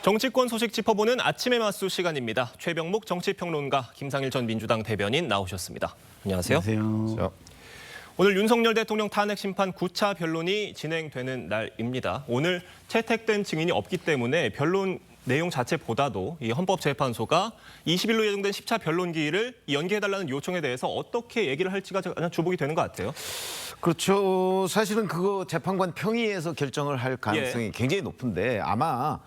정치권 소식 짚어보는 아침의 맞수 시간입니다. 최병묵 정치평론가, 김상일 전 민주당 대변인 나오셨습니다. 안녕하세요. 안녕하세요. 오늘 윤석열 대통령 탄핵 심판 9차 변론이 진행되는 날입니다. 오늘 채택된 증인이 없기 때문에 변론 내용 자체보다도 이 헌법재판소가 20일로 예정된 10차 변론 기일을 연기해달라는 요청에 대해서 어떻게 얘기를 할지가 가장 주목이 되는 것 같아요. 그렇죠. 사실은 그거 재판관 평의에서 결정을 할 가능성이 굉장히 높은데 아마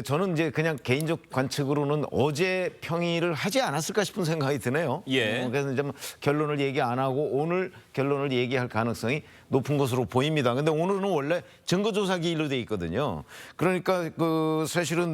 저는 이제 그냥 개인적 관측으로는 어제 평의를 하지 않았을까 싶은 생각이 드네요. 그래서 이제 결론을 얘기 안 하고 오늘 결론을 얘기할 가능성이 높은 것으로 보입니다. 근데 오늘은 원래 증거조사 기일로 돼 있거든요. 그러니까 사실은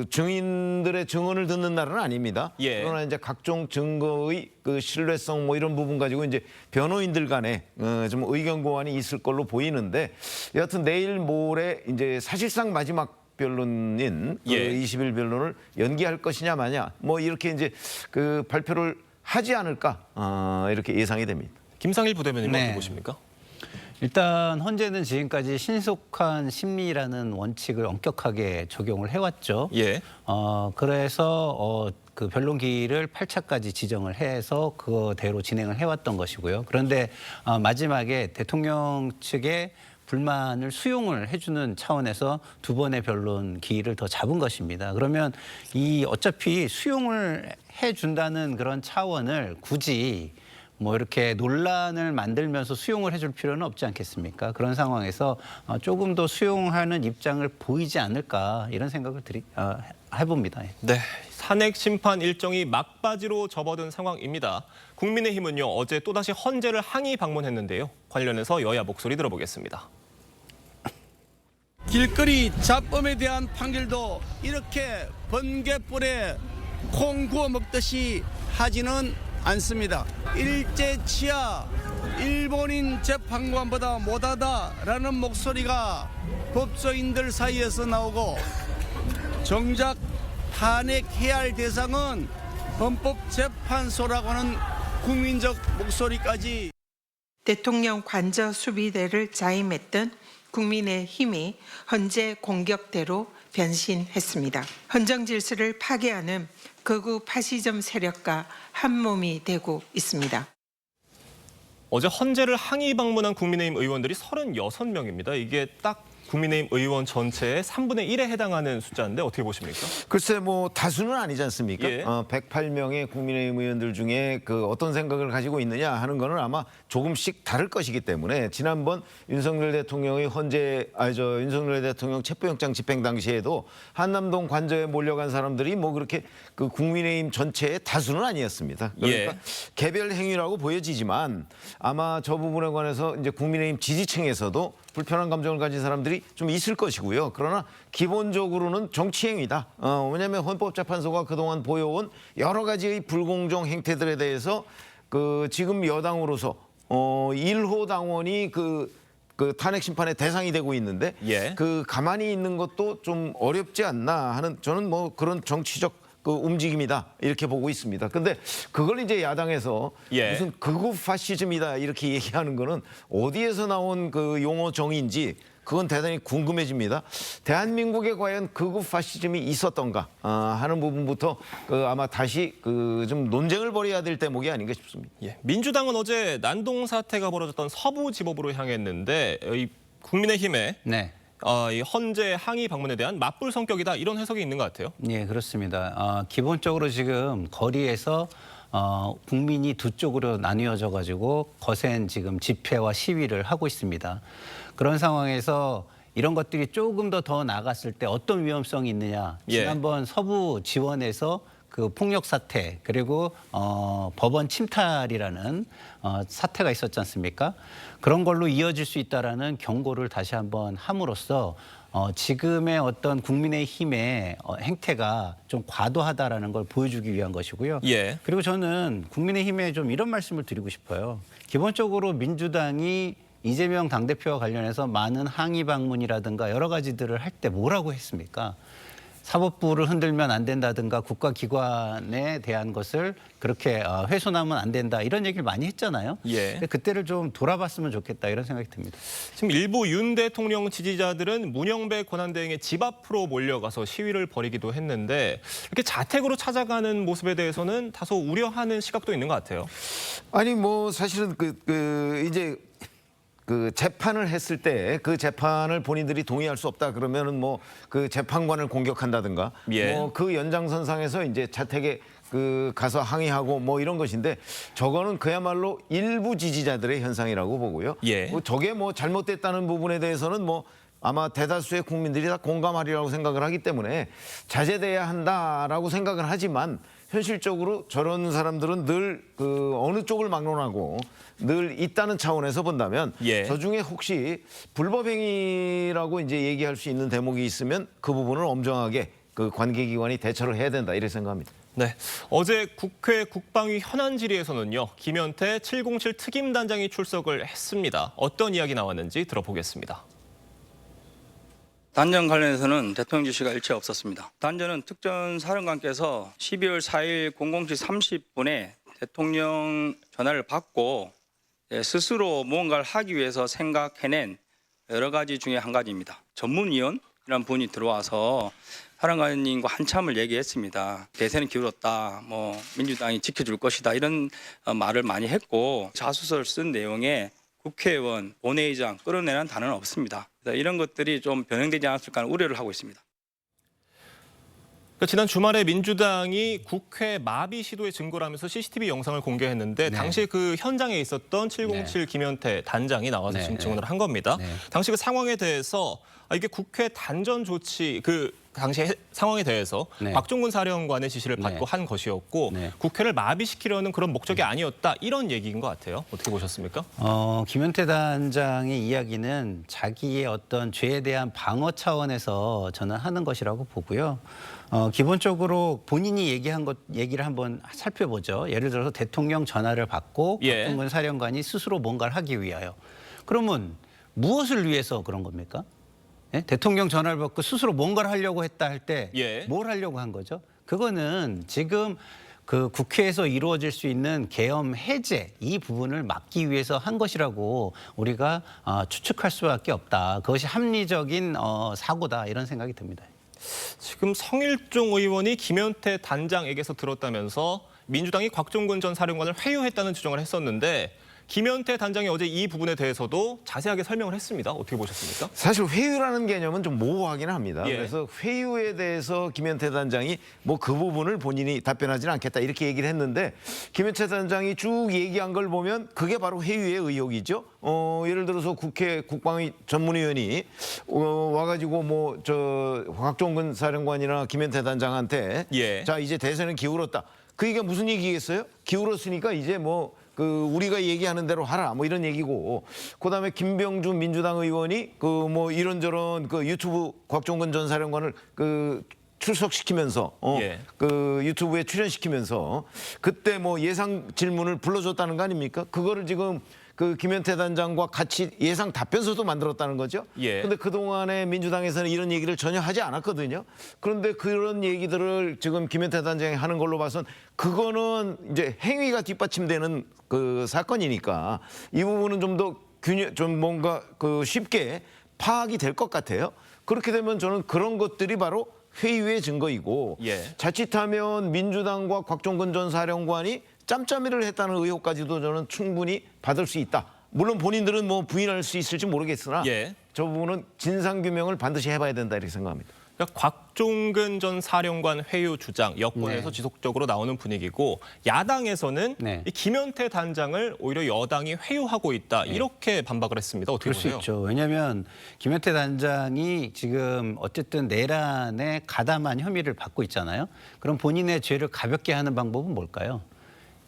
증인들의 증언을 듣는 날은 아닙니다. 그러나 이제 각종 증거의 신뢰성 이런 부분 가지고 이제 변호인들 간에 좀 의견 교환이 있을 걸로 보이는데 여하튼 내일 모레 이제 사실상 마지막 변론인 20일 변론을 연기할 것이냐 마냐 이렇게 이제 발표를 하지 않을까 이렇게 예상이 됩니다. 김상일 부대변인 어떻게 보십니까? 일단 헌재는 지금까지 신속한 심리라는 원칙을 엄격하게 적용을 해왔죠. 그래서 그 변론 기일을 8차까지 지정을 해서 그대로 진행을 해왔던 것이고요. 그런데 마지막에 대통령 측의 불만을 수용을 해주는 차원에서 두 번의 변론 기일을 더 잡은 것입니다. 그러면 어차피 수용을 해준다는 그런 차원을 굳이 이렇게 논란을 만들면서 수용을 해줄 필요는 없지 않겠습니까? 그런 상황에서 조금 더 수용하는 입장을 보이지 않을까 이런 생각을 해봅니다. 네, 탄핵 심판 일정이 막바지로 접어든 상황입니다. 국민의힘은요 어제 또다시 헌재를 항의 방문했는데요. 관련해서 여야 목소리 들어보겠습니다. 길거리 잡범에 대한 판결도 이렇게 번개불에 콩 구워 먹듯이 하지는 않습니다. 일제치하 일본인 재판관보다 못하다라는 목소리가 법조인들 사이에서 나오고 정작 탄핵해야 할 대상은 헌법재판소라고 하는 국민적 목소리까지. 대통령 관저 수비대를 자임했던 국민의힘이 헌재 공격대로 변신했습니다. 헌정 질서를 파괴하는 극우 파시즘 세력과 한몸이 되고 있습니다. 어제 헌재를 항의 방문한 국민의힘 의원들이 36명입니다. 이게 딱 국민의힘 의원 전체의 3분의 1에 해당하는 숫자인데 어떻게 보십니까? 글쎄 다수는 아니지 않습니까? 108명의 국민의힘 의원들 중에 어떤 생각을 가지고 있느냐 하는 거는 아마 조금씩 다를 것이기 때문에 지난번 윤석열 대통령의 윤석열 대통령 체포영장 집행 당시에도 한남동 관저에 몰려간 사람들이 그렇게 국민의힘 전체의 다수는 아니었습니다. 그러니까 개별 행위라고 보여지지만 아마 저 부분에 관해서 이제 국민의힘 지지층에서도 불편한 감정을 가진 사람들이 좀 있을 것이고요. 그러나 기본적으로는 정치행위다. 왜냐하면 헌법재판소가 그동안 보여온 여러 가지의 불공정 행태들에 대해서 지금 여당으로서 1호 당원이 탄핵 심판의 대상이 되고 있는데 가만히 있는 것도 좀 어렵지 않나 하는 저는 그런 정치적 움직임이다 이렇게 보고 있습니다. 근데 그걸 이제 야당에서 무슨 극우 파시즘이다 이렇게 얘기하는 거는 어디에서 나온 용어 정의인지 그건 대단히 궁금해집니다. 대한민국에 과연 극우 파시즘이 있었던가 하는 부분부터 아마 다시 좀 논쟁을 벌여야 될 대목이 아닌가 싶습니다. 민주당은 어제 난동 사태가 벌어졌던 서부지법으로 향했는데 국민의힘의 이 헌재 항의 방문에 대한 맞불 성격이다 이런 해석이 있는 것 같아요. 그렇습니다. 기본적으로 지금 거리에서 국민이 두 쪽으로 나뉘어져 가지고 거센 지금 집회와 시위를 하고 있습니다. 그런 상황에서 이런 것들이 조금 더 나갔을 때 어떤 위험성이 있느냐. 지난번 서부 지원에서 폭력 사태 그리고 법원 침탈이라는 사태가 있었지 않습니까? 그런 걸로 이어질 수 있다라는 경고를 다시 한번 함으로써 지금의 어떤 국민의힘의 행태가 좀 과도하다라는 걸 보여주기 위한 것이고요. 그리고 저는 국민의힘에 좀 이런 말씀을 드리고 싶어요. 기본적으로 민주당이 이재명 당대표와 관련해서 많은 항의 방문이라든가 여러 가지들을 할 때 뭐라고 했습니까? 사법부를 흔들면 안 된다든가 국가기관에 대한 것을 그렇게 훼손하면 안 된다 이런 얘기를 많이 했잖아요. 예. 근데 그때를 좀 돌아봤으면 좋겠다 이런 생각이 듭니다. 지금 일부 윤 대통령 지지자들은 문영배 권한대행의 집 앞으로 몰려가서 시위를 벌이기도 했는데 이렇게 자택으로 찾아가는 모습에 대해서는 다소 우려하는 시각도 있는 것 같아요. 아니 뭐 사실은 이제 그 재판을 했을 때 그 재판을 본인들이 동의할 수 없다 그러면은 뭐 그 재판관을 공격한다든가 예. 뭐 그 연장선상에서 이제 자택에 가서 항의하고 뭐 이런 것인데 저거는 그야말로 일부 지지자들의 현상이라고 보고요. 예. 뭐 저게 뭐 잘못됐다는 부분에 대해서는 뭐 아마 대다수의 국민들이 다 공감하리라고 생각을 하기 때문에 자제돼야 한다라고 생각을 하지만 현실적으로 저런 사람들은 늘 어느 쪽을 막론하고 늘 있다는 차원에서 본다면 예. 저 중에 혹시 불법행위라고 이제 얘기할 수 있는 대목이 있으면 그 부분을 엄정하게 그 관계기관이 대처를 해야 된다 이렇게 생각합니다. 네, 어제 국회 국방위 현안 질의에서는요. 김현태 707 특임단장이 출석을 했습니다. 어떤 이야기 나왔는지 들어보겠습니다. 단전 관련해서는 대통령 지시가 일체 없었습니다. 단전은 특전사령관께서 12월 4일 00시 30분에 대통령 전화를 받고 스스로 무언가를 하기 위해서 생각해낸 여러 가지 중에 한 가지입니다. 전문위원이라는 분이 들어와서 사령관님과 한참을 얘기했습니다. 대세는 기울었다. 뭐 민주당이 지켜줄 것이다. 이런 말을 많이 했고 자수서를 쓴 내용에 국회의원, 본회의장 끌어내는 단어는 없습니다. 이런 것들이 좀 변형되지 않았을까 하는 우려를 하고 있습니다. 지난 주말에 민주당이 국회 마비 시도의 증거라면서 CCTV 영상을 공개했는데 네. 당시 그 현장에 있었던 707 김현태 단장이 나와서 네, 지금 네. 증언을 한 겁니다. 네. 당시 그 상황에 대해서 이게 국회 단전 조치 당시 상황에 대해서 네. 박종근 사령관의 지시를 받고 네. 한 것이었고 네. 국회를 마비시키려는 그런 목적이 아니었다 이런 얘기인 것 같아요. 어떻게 보셨습니까? 김현태 단장의 이야기는 자기의 어떤 죄에 대한 방어 차원에서 저는 하는 것이라고 보고요. 기본적으로 본인이 얘기를 한번 살펴보죠. 예를 들어서 대통령 전화를 받고 예. 박종근 사령관이 스스로 뭔가를 하기 위하여. 그러면 무엇을 위해서 그런 겁니까? 예? 대통령 전화를 받고 스스로 뭔가를 하려고 했다 할 때 뭘 예. 하려고 한 거죠? 그거는 지금 그 국회에서 이루어질 수 있는 계엄 해제 이 부분을 막기 위해서 한 것이라고 우리가 추측할 수밖에 없다. 그것이 합리적인 사고다 이런 생각이 듭니다. 지금 성일종 의원이 김현태 단장에게서 들었다면서 민주당이 곽종근 전 사령관을 회유했다는 주장을 했었는데 김현태 단장이 어제 이 부분에 대해서도 자세하게 설명을 했습니다. 어떻게 보셨습니까? 사실 회유라는 개념은 좀 모호하긴 합니다. 예. 그래서 회유에 대해서 김현태 단장이 뭐 그 부분을 본인이 답변하지는 않겠다 이렇게 얘기를 했는데 김현태 단장이 쭉 얘기한 걸 보면 그게 바로 회유의 의혹이죠. 예를 들어서 국회 국방위 전문위원이 와가지고 뭐 곽종근 사령관이나 김현태 단장한테 예. 자 이제 대세는 기울었다. 그 얘기가 무슨 얘기겠어요? 기울었으니까 이제 뭐 우리가 얘기하는 대로 하라 뭐 이런 얘기고 그다음에 김병준 민주당 의원이 뭐 이런저런 유튜브 곽종근 전 사령관을 출석시키면서 예. 유튜브에 출연시키면서 그때 뭐 예상 질문을 불러줬다는 거 아닙니까? 그거를 지금 김현태 단장과 같이 예상 답변서도 만들었다는 거죠. 예. 근데 그동안에 민주당에서는 이런 얘기를 전혀 하지 않았거든요. 그런데 그런 얘기들을 지금 김현태 단장이 하는 걸로 봐선 그거는 이제 행위가 뒷받침되는 사건이니까 이 부분은 좀 뭔가 쉽게 파악이 될 것 같아요. 그렇게 되면 저는 그런 것들이 바로 회유의 증거이고 예. 자칫하면 민주당과 곽종근 전 사령관이 짬짬이를 했다는 의혹까지도 저는 충분히 받을 수 있다. 물론 본인들은 뭐 부인할 수 있을지 모르겠으나 예. 저 부분은 진상규명을 반드시 해봐야 된다 이렇게 생각합니다. 그러니까 곽종근 전 사령관 회유 주장 여권에서 네. 지속적으로 나오는 분위기고 야당에서는 네. 이 김현태 단장을 오히려 여당이 회유하고 있다 이렇게 반박을 했습니다. 어떻게 그럴 수 보세요? 있죠. 왜냐하면 김현태 단장이 지금 어쨌든 내란에 가담한 혐의를 받고 있잖아요. 그럼 본인의 죄를 가볍게 하는 방법은 뭘까요?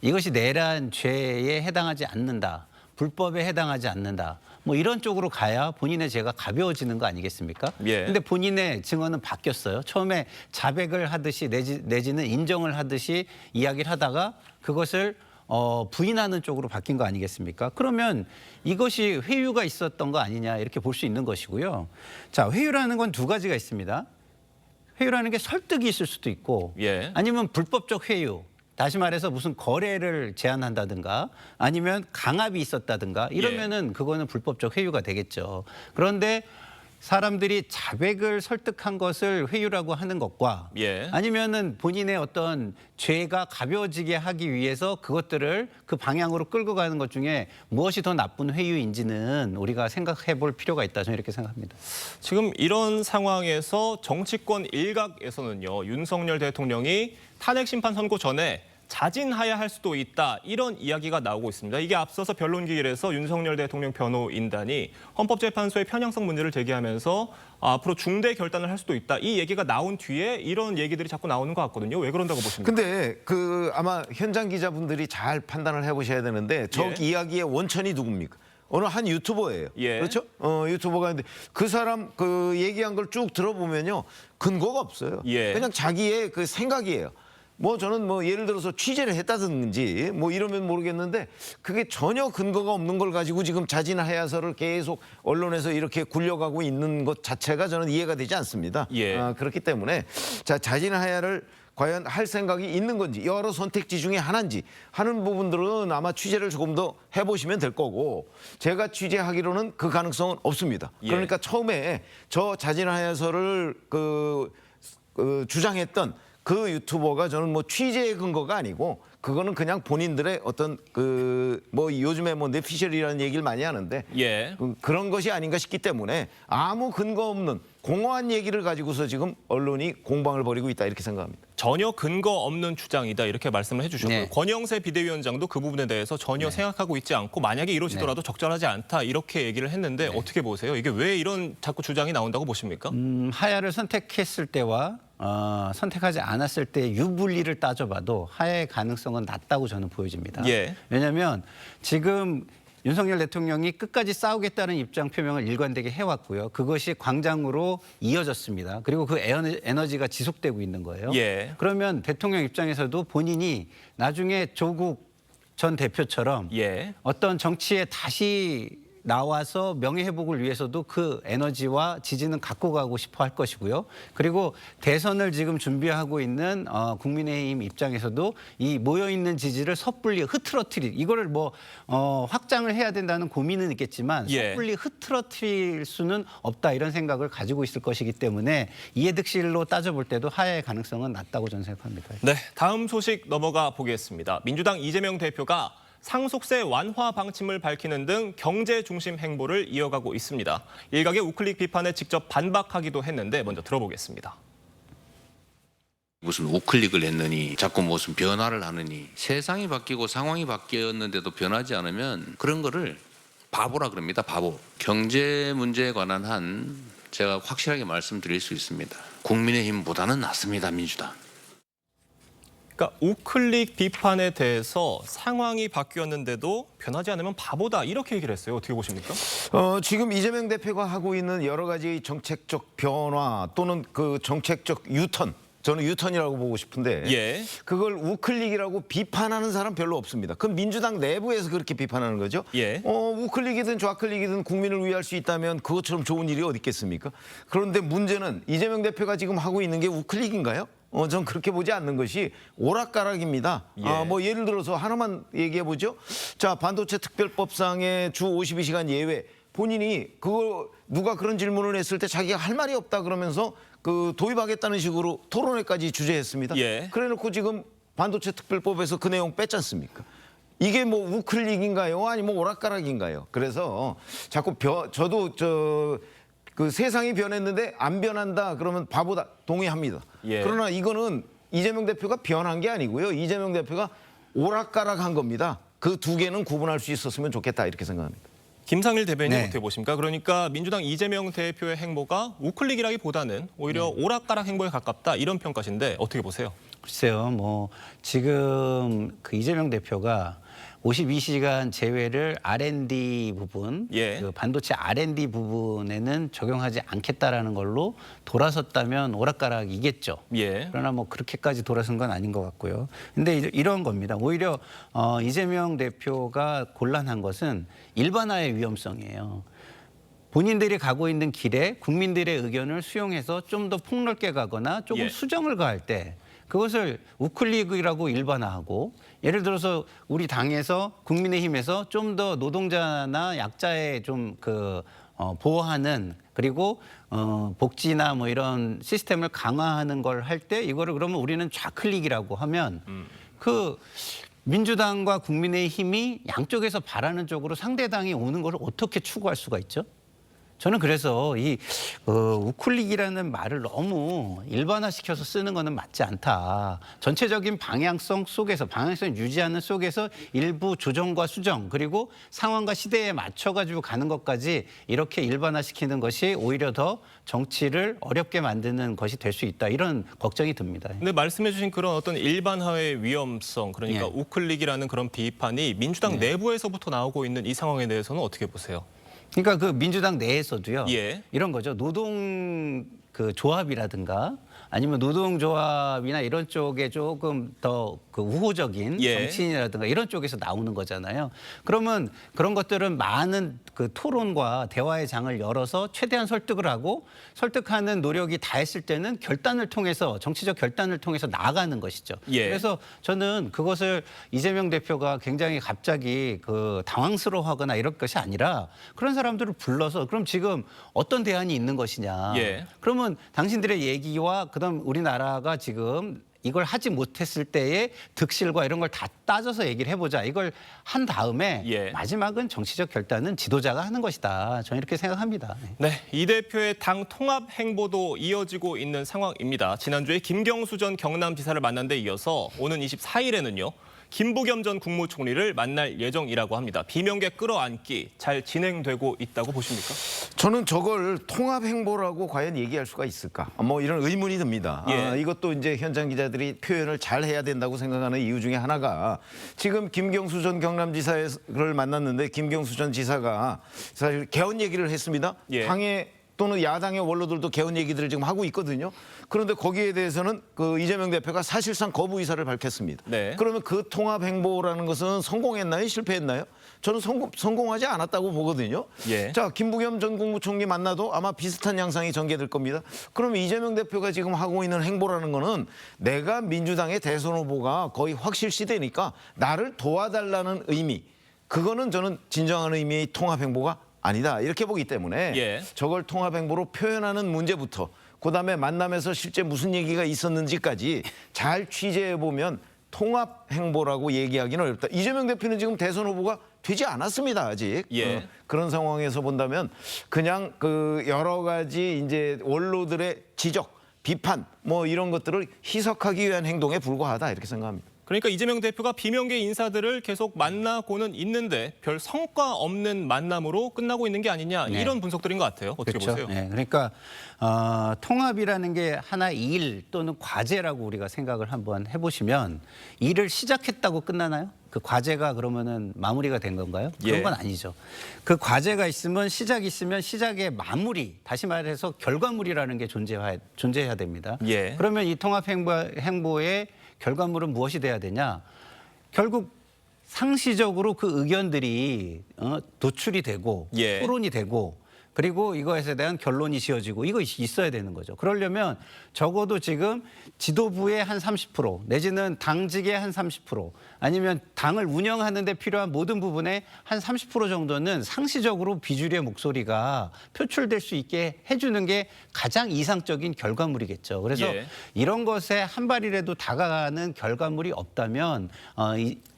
이것이 내란 죄에 해당하지 않는다. 불법에 해당하지 않는다. 뭐 이런 쪽으로 가야 본인의 죄가 가벼워지는 거 아니겠습니까? 예. 근데 본인의 증언은 바뀌었어요. 처음에 자백을 하듯이 내지는 인정을 하듯이 이야기를 하다가 그것을 부인하는 쪽으로 바뀐 거 아니겠습니까? 그러면 이것이 회유가 있었던 거 아니냐 이렇게 볼 수 있는 것이고요. 자, 회유라는 건 두 가지가 있습니다. 회유라는 게 설득이 있을 수도 있고 예. 아니면 불법적 회유. 다시 말해서 무슨 거래를 제한한다든가 아니면 강압이 있었다든가 이러면은 그거는 불법적 회유가 되겠죠. 그런데 사람들이 자백을 설득한 것을 회유라고 하는 것과 예. 아니면은 본인의 어떤 죄가 가벼워지게 하기 위해서 그것들을 그 방향으로 끌고 가는 것 중에 무엇이 더 나쁜 회유인지는 우리가 생각해 볼 필요가 있다. 저는 이렇게 생각합니다. 지금 이런 상황에서 정치권 일각에서는요, 윤석열 대통령이 탄핵 심판 선고 전에 자진해야 할 수도 있다, 이런 이야기가 나오고 있습니다. 이게 앞서서 변론기일에서 윤석열 대통령 변호인단이 헌법재판소의 편향성 문제를 제기하면서 앞으로 중대 결단을 할 수도 있다, 이 얘기가 나온 뒤에 이런 얘기들이 자꾸 나오는 것 같거든요. 왜 그런다고 보십니까? 근데 아마 현장 기자분들이 잘 판단을 해보셔야 되는데 저 예. 이야기의 원천이 누굽니까? 어느 한 유튜버예요. 예. 그렇죠? 유튜버가 있는데 그 사람 그 얘기한 걸 쭉 들어보면요, 근거가 없어요. 예. 그냥 자기의 그 생각이에요. 뭐 저는 뭐 예를 들어서 취재를 했다든지 뭐 이러면 모르겠는데 그게 전혀 근거가 없는 걸 가지고 지금 자진하야서를 계속 언론에서 이렇게 굴려가고 있는 것 자체가 저는 이해가 되지 않습니다. 예. 그렇기 때문에 자, 자진하야를 과연 할 생각이 있는 건지, 여러 선택지 중에 하나인지 하는 부분들은 아마 취재를 조금 더 해보시면 될 거고, 제가 취재하기로는 그 가능성은 없습니다. 예. 그러니까 처음에 저 자진하야서를 주장했던 그 유튜버가 저는 뭐 취재의 근거가 아니고 그거는 그냥 본인들의 어떤 뭐 요즘에 뭐 뇌피셜이라는 얘기를 많이 하는데 예. 그런 것이 아닌가 싶기 때문에 아무 근거 없는 공허한 얘기를 가지고서 지금 언론이 공방을 벌이고 있다, 이렇게 생각합니다. 전혀 근거 없는 주장이다, 이렇게 말씀을 해주셨고요. 네. 권영세 비대위원장도 그 부분에 대해서 전혀 생각하고 있지 않고 만약에 이루어지더라도 적절하지 않다, 이렇게 얘기를 했는데 어떻게 보세요? 이게 왜 이런 자꾸 주장이 나온다고 보십니까? 하야를 선택했을 때와 선택하지 않았을 때 유불리를 따져봐도 하야의 가능성은 낮다고 저는 보여집니다. 예. 왜냐하면 지금 윤석열 대통령이 끝까지 싸우겠다는 입장 표명을 일관되게 해왔고요. 그것이 광장으로 이어졌습니다. 그리고 그 에너지가 지속되고 있는 거예요. 예. 그러면 대통령 입장에서도 본인이 나중에 조국 전 대표처럼 예. 어떤 정치에 다시 나와서 명예회복을 위해서도 그 에너지와 지지는 갖고 가고 싶어 할 것이고요. 그리고 대선을 지금 준비하고 있는 국민의힘 입장에서도 이 모여있는 지지를 섣불리 흐트러뜨릴, 이거를 뭐 확장을 해야 된다는 고민은 있겠지만 예. 섣불리 흐트러뜨릴 수는 없다, 이런 생각을 가지고 있을 것이기 때문에 이해득실로 따져볼 때도 하야의 가능성은 낮다고 저는 생각합니다. 네, 다음 소식 넘어가 보겠습니다. 민주당 이재명 대표가 상속세 완화 방침을 밝히는 등 경제 중심 행보를 이어가고 있습니다. 일각의 우클릭 비판에 직접 반박하기도 했는데 먼저 들어보겠습니다. 무슨 우클릭을 했느니 자꾸 무슨 변화를 하느니, 세상이 바뀌고 상황이 바뀌었는데도 변하지 않으면 그런 거를 바보라 그럽니다. 바보. 경제 문제에 관한 한 제가 확실하게 말씀드릴 수 있습니다. 국민의힘보다는 낫습니다, 민주당. 그러니까 우클릭 비판에 대해서 상황이 바뀌었는데도 변하지 않으면 바보다, 이렇게 얘기를 했어요. 어떻게 보십니까? 지금 이재명 대표가 하고 있는 여러 가지 정책적 변화 또는 그 정책적 유턴, 저는 유턴이라고 보고 싶은데 예. 그걸 우클릭이라고 비판하는 사람 별로 없습니다. 그럼 민주당 내부에서 그렇게 비판하는 거죠. 예. 우클릭이든 좌클릭이든 국민을 위할 수 있다면 그것처럼 좋은 일이 어디 있겠습니까? 그런데 문제는 이재명 대표가 지금 하고 있는 게 우클릭인가요? 전 그렇게 보지 않는 것이 오락가락입니다. 예. 뭐 예를 들어서 하나만 얘기해 보죠. 자, 반도체 특별법상의 주 52시간 예외, 본인이 그거 누가 그런 질문을 했을 때 자기가 할 말이 없다 그러면서 도입하겠다는 식으로 토론회까지 주재했습니다. 예. 그래놓고 지금 반도체 특별법에서 그 내용 뺐지 않습니까? 이게 뭐 우클릭인가요? 아니면 오락가락인가요? 그래서 자꾸 저도 그 세상이 변했는데 안 변한다 그러면 바보다, 동의합니다. 예. 그러나 이거는 이재명 대표가 변한 게 아니고요. 이재명 대표가 오락가락한 겁니다. 그 두 개는 구분할 수 있었으면 좋겠다, 이렇게 생각합니다. 김상일 대변인 네. 어떻게 보십니까? 그러니까 민주당 이재명 대표의 행보가 우클릭이라기보다는 오히려 오락가락 행보에 가깝다, 이런 평가신데 어떻게 보세요? 글쎄요, 뭐 지금 그 이재명 대표가 52시간 제외를 R&D 부분, 예. 그 반도체 R&D 부분에는 적용하지 않겠다라는 걸로 돌아섰다면 오락가락이겠죠. 예. 그러나 뭐 그렇게까지 돌아선 건 아닌 것 같고요. 근데 이런 겁니다. 오히려 이재명 대표가 곤란한 것은 일반화의 위험성이에요. 본인들이 가고 있는 길에 국민들의 의견을 수용해서 좀 더 폭넓게 가거나 조금 예. 수정을 가할 때 그것을 우클릭이라고 일반화하고 예를 들어서 우리 당에서 국민의힘에서 좀 더 노동자나 약자의 좀 보호하는 그리고 복지나 뭐 이런 시스템을 강화하는 걸 할 때 이거를 그러면 우리는 좌클릭이라고 하면 그 민주당과 국민의힘이 양쪽에서 바라는 쪽으로 상대당이 오는 걸 어떻게 추구할 수가 있죠? 저는 그래서 이 우클릭이라는 말을 너무 일반화시켜서 쓰는 거는 맞지 않다. 전체적인 방향성 속에서 방향성 유지하는 속에서 일부 조정과 수정 그리고 상황과 시대에 맞춰가지고 가는 것까지 이렇게 일반화시키는 것이 오히려 더 정치를 어렵게 만드는 것이 될 수 있다. 이런 걱정이 듭니다. 근데 말씀해 주신 그런 어떤 일반화의 위험성, 그러니까 예. 우클릭이라는 그런 비판이 민주당 내부에서부터 나오고 있는 이 상황에 대해서는 어떻게 보세요? 그러니까 그 민주당 내에서도요. 예. 이런 거죠. 노동 조합이라든가 아니면 노동조합이나 이런 쪽에 조금 더 우호적인 예. 정치인이라든가 이런 쪽에서 나오는 거잖아요. 그러면 그런 것들은 많은 토론과 대화의 장을 열어서 최대한 설득을 하고 설득하는 노력이 다했을 때는 결단을 통해서 정치적 결단을 통해서 나아가는 것이죠. 예. 그래서 저는 그것을 이재명 대표가 굉장히 갑자기 당황스러워하거나 이럴 것이 아니라 그런 사람들을 불러서 그럼 지금 어떤 대안이 있는 것이냐. 예. 그러면 당신들의 얘기와 그다음 우리나라가 지금 이걸 하지 못했을 때의 득실과 이런 걸 다 따져서 얘기를 해보자. 이걸 한 다음에 예. 마지막은 정치적 결단은 지도자가 하는 것이다. 저는 이렇게 생각합니다. 네, 이 대표의 당 통합 행보도 이어지고 있는 상황입니다. 지난주에 김경수 전 경남지사를 만난 데 이어서 오는 24일에는요. 김부겸 전 국무총리를 만날 예정이라고 합니다. 비명계 끌어안기 잘 진행되고 있다고 보십니까? 저는 저걸 통합 행보라고 과연 얘기할 수가 있을까? 뭐 이런 의문이 듭니다. 예. 이것도 이제 현장 기자들이 표현을 잘 해야 된다고 생각하는 이유 중에 하나가 지금 김경수 전 경남지사를 만났는데 김경수 전 지사가 사실 개헌 얘기를 했습니다. 예. 당의 또는 야당의 원로들도 개헌 얘기들을 지금 하고 있거든요. 그런데 거기에 대해서는 이재명 대표가 사실상 거부 의사를 밝혔습니다. 네. 그러면 그 통합 행보라는 것은 성공했나요? 실패했나요? 저는 성공하지 않았다고 보거든요. 예. 자, 김부겸 전 국무총리 만나도 아마 비슷한 양상이 전개될 겁니다. 그러면 이재명 대표가 지금 하고 있는 행보라는 거는 내가 민주당의 대선 후보가 거의 확실시되니까 나를 도와달라는 의미. 그거는 저는 진정한 의미의 통합 행보가 아니다. 이렇게 보기 때문에 예. 저걸 통합 행보로 표현하는 문제부터 그다음에 만남에서 실제 무슨 얘기가 있었는지까지 잘 취재해 보면 통합 행보라고 얘기하기는 어렵다. 이재명 대표는 지금 대선 후보가 되지 않았습니다. 아직. 예. 그런 상황에서 본다면 그냥 여러 가지 이제 원로들의 지적, 비판 뭐 이런 것들을 희석하기 위한 행동에 불과하다 이렇게 생각합니다. 그러니까 이재명 대표가 비명계 인사들을 계속 만나고는 있는데 별 성과 없는 만남으로 끝나고 있는 게 아니냐 네. 이런 분석들인 것 같아요. 어떻게 보세요? 네, 그러니까 통합이라는 게 하나의 일 또는 과제라고 우리가 생각을 한번 해보시면 일을 시작했다고 끝나나요? 그 과제가 그러면은 마무리가 된 건가요? 그런 예. 건 아니죠. 그 과제가 있으면 시작이 있으면 시작의 마무리, 다시 말해서 결과물이라는 게 존재해야 됩니다. 예. 그러면 이 통합 행보의 결과물은 무엇이 돼야 되냐? 결국 상시적으로 그 의견들이 도출이 되고 예. 토론이 되고 그리고 이것에 대한 결론이 지어지고 이거 있어야 되는 거죠. 그러려면 적어도 지금 지도부의 한 30% 내지는 당직의 한 30% 아니면 당을 운영하는 데 필요한 모든 부분의 한 30% 정도는 상시적으로 비주류의 목소리가 표출될 수 있게 해주는 게 가장 이상적인 결과물이겠죠. 그래서 예. 이런 것에 한 발이라도 다가가는 결과물이 없다면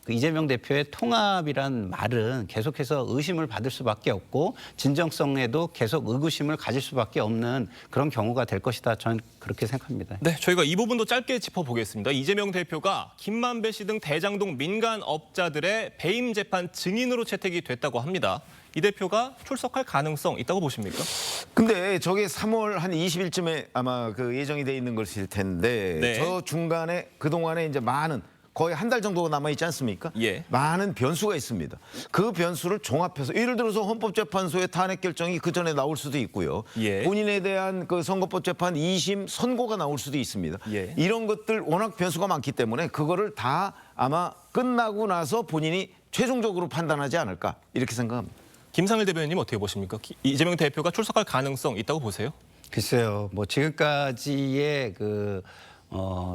이재명 대표의 통합이란 말은 계속해서 의심을 받을 수밖에 없고 진정성에도 계속 의구심을 가질 수밖에 없는 그런 경우가 될 것이다. 저는 그렇게 생각합니다. 네, 저희가 이 부분도 짧게 짚어보겠습니다. 이재명 대표가 김만배 씨 등 대장동 민간업자들의 배임 재판 증인으로 채택이 됐다고 합니다. 이 대표가 출석할 가능성 있다고 보십니까? 근데 저게 3월 한 20일쯤에 아마 예정이 돼 있는 것일 텐데 네. 저 중간에 그동안에 이제 많은 거의 한 달 정도가 남아있지 않습니까? 예. 많은 변수가 있습니다. 그 변수를 종합해서 예를 들어서 헌법재판소의 탄핵 결정이 그 전에 나올 수도 있고요. 예. 본인에 대한 선거법 재판 2심 선고가 나올 수도 있습니다. 예. 이런 것들 워낙 변수가 많기 때문에 그거를 다 아마 끝나고 나서 본인이 최종적으로 판단하지 않을까 이렇게 생각합니다. 김상일 대변인님 어떻게 보십니까? 이재명 대표가 출석할 가능성 있다고 보세요? 글쎄요. 뭐 지금까지의 그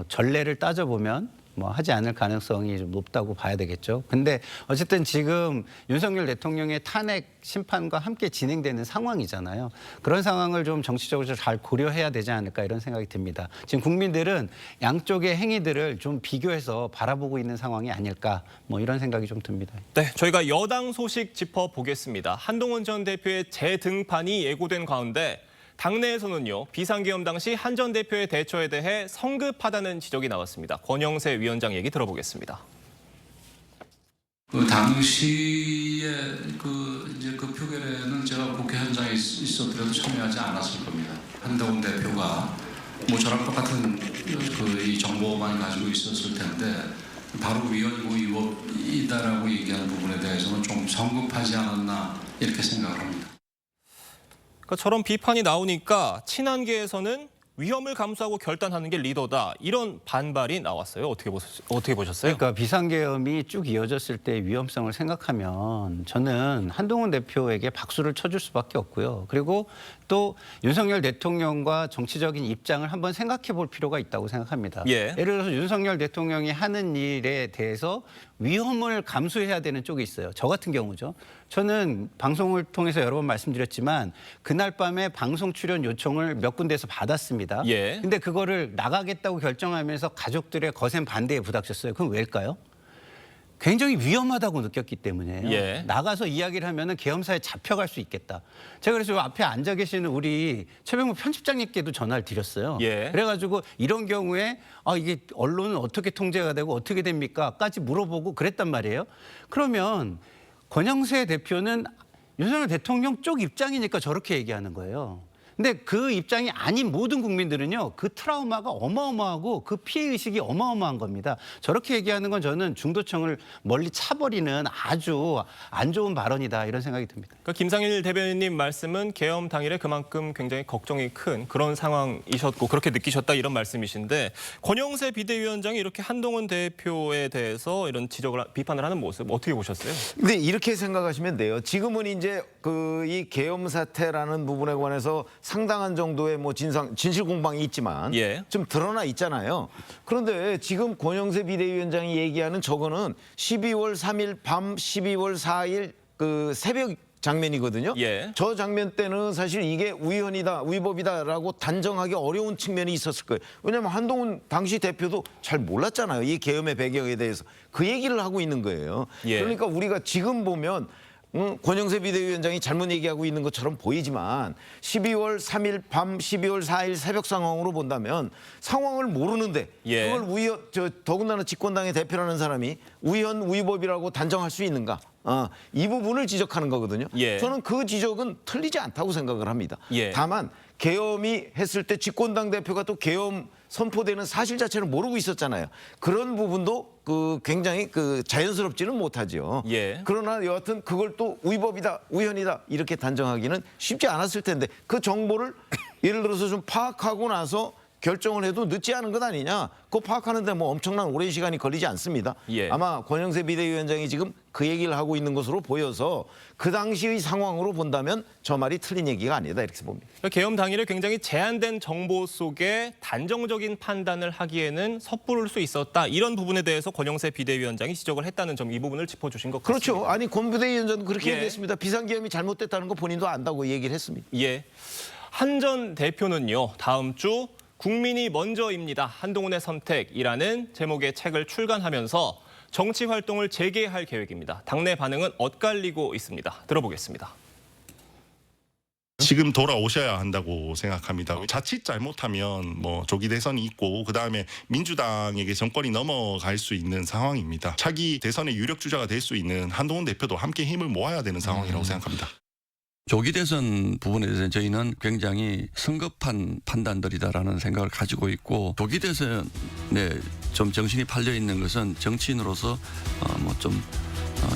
전례를 따져보면 뭐 하지 않을 가능성이 좀 높다고 봐야 되겠죠. 근데 어쨌든 지금 윤석열 대통령의 탄핵 심판과 함께 진행되는 상황이잖아요. 그런 상황을 좀 정치적으로 잘 고려해야 되지 않을까 이런 생각이 듭니다. 지금 국민들은 양쪽의 행위들을 좀 비교해서 바라보고 있는 상황이 아닐까 뭐 이런 생각이 좀 듭니다. 네, 저희가 여당 소식 짚어보겠습니다. 한동훈 전 대표의 재등판이 예고된 가운데 당내에서는요, 비상계엄 당시 한 전 대표의 대처에 대해 성급하다는 지적이 나왔습니다. 권영세 위원장 얘기 들어보겠습니다. 그 당시에 그 표결에는 제가 국회 현장에 있었더라도 참여하지 않았을 겁니다. 한동훈 대표가 뭐 저랑 똑같은 이 정보만 가지고 있었을 텐데 바로 위헌이고 위법이다라고 얘기하는 부분에 대해서는 좀 성급하지 않았나 이렇게 생각을 합니다. 그러니까 저런 비판이 나오니까 친한계에서는 위험을 감수하고 결단하는 게 리더다. 이런 반발이 나왔어요. 어떻게 보셨어요? 그러니까 비상계엄이 쭉 이어졌을 때 위험성을 생각하면 저는 한동훈 대표에게 박수를 쳐줄 수밖에 없고요. 그리고 또 윤석열 대통령과 정치적인 입장을 한번 생각해 볼 필요가 있다고 생각합니다. 예. 예를 들어서 윤석열 대통령이 하는 일에 대해서 위험을 감수해야 되는 쪽이 있어요. 저 같은 경우죠. 저는 방송을 통해서 여러 번 말씀드렸지만 그날 밤에 방송 출연 요청을 몇 군데에서 받았습니다. 예. 근데 그거를 나가겠다고 결정하면서 가족들의 거센 반대에 부닥쳤어요. 그럼 왜일까요? 굉장히 위험하다고 느꼈기 때문이에요. 예. 나가서 이야기를 하면은 계엄사에 잡혀갈 수 있겠다. 제가 그래서 앞에 앉아 계시는 우리 최병무 편집장님께도 전화를 드렸어요. 예. 그래가지고 이런 경우에 이게 언론은 어떻게 통제가 되고 어떻게 됩니까?까지 물어보고 그랬단 말이에요. 그러면 권영세 대표는 윤석열 대통령 쪽 입장이니까 저렇게 얘기하는 거예요. 근데 그 입장이 아닌 모든 국민들은요, 그 트라우마가 어마어마하고 그 피해의식이 어마어마한 겁니다. 저렇게 얘기하는 건 저는 중도층을 멀리 차버리는 아주 안 좋은 발언이다 이런 생각이 듭니다. 그러니까 김상일 대변인님 말씀은 계엄 당일에 그만큼 굉장히 걱정이 큰 그런 상황이셨고 그렇게 느끼셨다 이런 말씀이신데 권영세 비대위원장이 이렇게 한동훈 대표에 대해서 이런 비판을 하는 모습 어떻게 보셨어요? 근데 이렇게 생각하시면 돼요. 지금은 이제 이 계엄 사태라는 부분에 관해서 상당한 정도의 뭐 진실 공방이 있지만 예. 좀 드러나 있잖아요. 그런데 지금 권영세 비대위원장이 얘기하는 저거는 12월 3일 밤 12월 4일 그 새벽 장면이거든요. 예. 저 장면 때는 사실 이게 위헌이다, 위법이다라고 단정하기 어려운 측면이 있었을 거예요. 왜냐하면 한동훈 당시 대표도 잘 몰랐잖아요. 이 계엄의 배경에 대해서. 그 얘기를 하고 있는 거예요. 예. 그러니까 우리가 지금 보면 권영세 비대위원장이 잘못 얘기하고 있는 것처럼 보이지만 12월 3일 밤 12월 4일 새벽 상황으로 본다면 상황을 모르는데 예. 그걸 더군다나 집권당의 대표라는 사람이 위헌 위법이라고 단정할 수 있는가? 이 부분을 지적하는 거거든요. 예. 저는 그 지적은 틀리지 않다고 생각을 합니다. 예. 다만 계엄이 했을 때 집권당 대표가 또 계엄 선포되는 사실 자체를 모르고 있었잖아요. 그런 부분도 굉장히 자연스럽지는 못하죠. 예. 그러나 여하튼 그걸 또 위법이다, 위헌이다 이렇게 단정하기는 쉽지 않았을 텐데 그 정보를 예를 들어서 좀 파악하고 나서 결정을 해도 늦지 않은 것 아니냐. 그거 파악하는데 뭐 엄청난 오랜 시간이 걸리지 않습니다. 예. 아마 권영세 비대위원장이 지금 그 얘기를 하고 있는 것으로 보여서 그 당시의 상황으로 본다면 저 말이 틀린 얘기가 아니다 이렇게 봅니다. 그러니까 계엄 당일에 굉장히 제한된 정보 속에 단정적인 판단을 하기에는 섣부를 수 있었다. 이런 부분에 대해서 권영세 비대위원장이 지적을 했다는 점 이 부분을 짚어주신 것 같습니다. 그렇죠. 아니 권 비대위원장도 그렇게 예. 얘기했습니다. 비상계엄이 잘못됐다는 거 본인도 안다고 얘기를 했습니다. 예. 한 전 대표는요. 다음 주 국민이 먼저입니다. 한동훈의 선택이라는 제목의 책을 출간하면서 정치 활동을 재개할 계획입니다. 당내 반응은 엇갈리고 있습니다. 들어보겠습니다. 지금 돌아오셔야 한다고 생각합니다. 자칫 잘못하면 뭐 조기 대선이 있고 그다음에 민주당에게 정권이 넘어갈 수 있는 상황입니다. 차기 대선의 유력 주자가 될 수 있는 한동훈 대표도 함께 힘을 모아야 되는 상황이라고 생각합니다. 조기 대선 부분에 대해서 저희는 굉장히 성급한 판단들이다라는 생각을 가지고 있고 조기 대선에 좀 정신이 팔려 있는 것은 정치인으로서 좀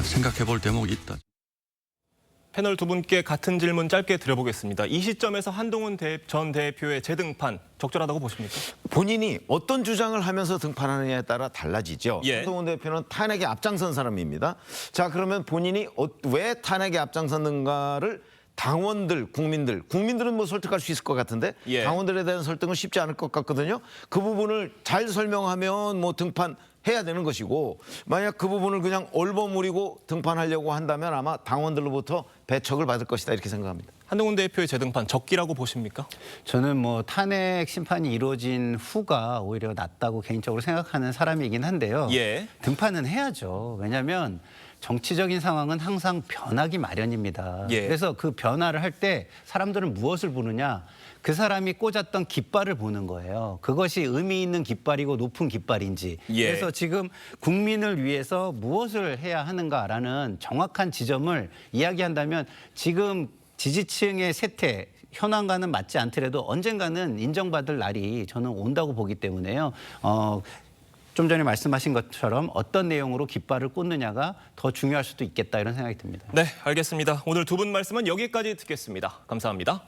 생각해 볼 대목이 있다. 패널 두 분께 같은 질문 짧게 드려보겠습니다. 이 시점에서 한동훈 전 대표의 재등판 적절하다고 보십니까? 본인이 어떤 주장을 하면서 등판하느냐에 따라 달라지죠. 예. 한동훈 대표는 탄핵에 앞장선 사람입니다. 자, 그러면 본인이 왜 탄핵에 앞장섰는가를 당원들, 국민들은 뭐 설득할 수 있을 것 같은데 예. 당원들에 대한 설득은 쉽지 않을 것 같거든요. 그 부분을 잘 설명하면 뭐 등판해야 되는 것이고 만약 그 부분을 그냥 얼버무리고 등판하려고 한다면 아마 당원들로부터 배척을 받을 것이다 이렇게 생각합니다. 한동훈 대표의 재등판 적기라고 보십니까? 저는 뭐 탄핵 심판이 이루어진 후가 오히려 낫다고 개인적으로 생각하는 사람이긴 한데요. 예. 등판은 해야죠. 왜냐하면 정치적인 상황은 항상 변하기 마련입니다. 예. 그래서 그 변화를 할 때 사람들은 무엇을 보느냐? 그 사람이 꽂았던 깃발을 보는 거예요. 그것이 의미 있는 깃발이고 높은 깃발인지. 예. 그래서 지금 국민을 위해서 무엇을 해야 하는가라는 정확한 지점을 이야기한다면 지금 지지층의 쇠퇴, 현황과는 맞지 않더라도 언젠가는 인정받을 날이 저는 온다고 보기 때문에요. 좀 전에 말씀하신 것처럼 어떤 내용으로 깃발을 꽂느냐가 더 중요할 수도 있겠다 이런 생각이 듭니다. 네, 알겠습니다. 오늘 두 분 말씀은 여기까지 듣겠습니다. 감사합니다.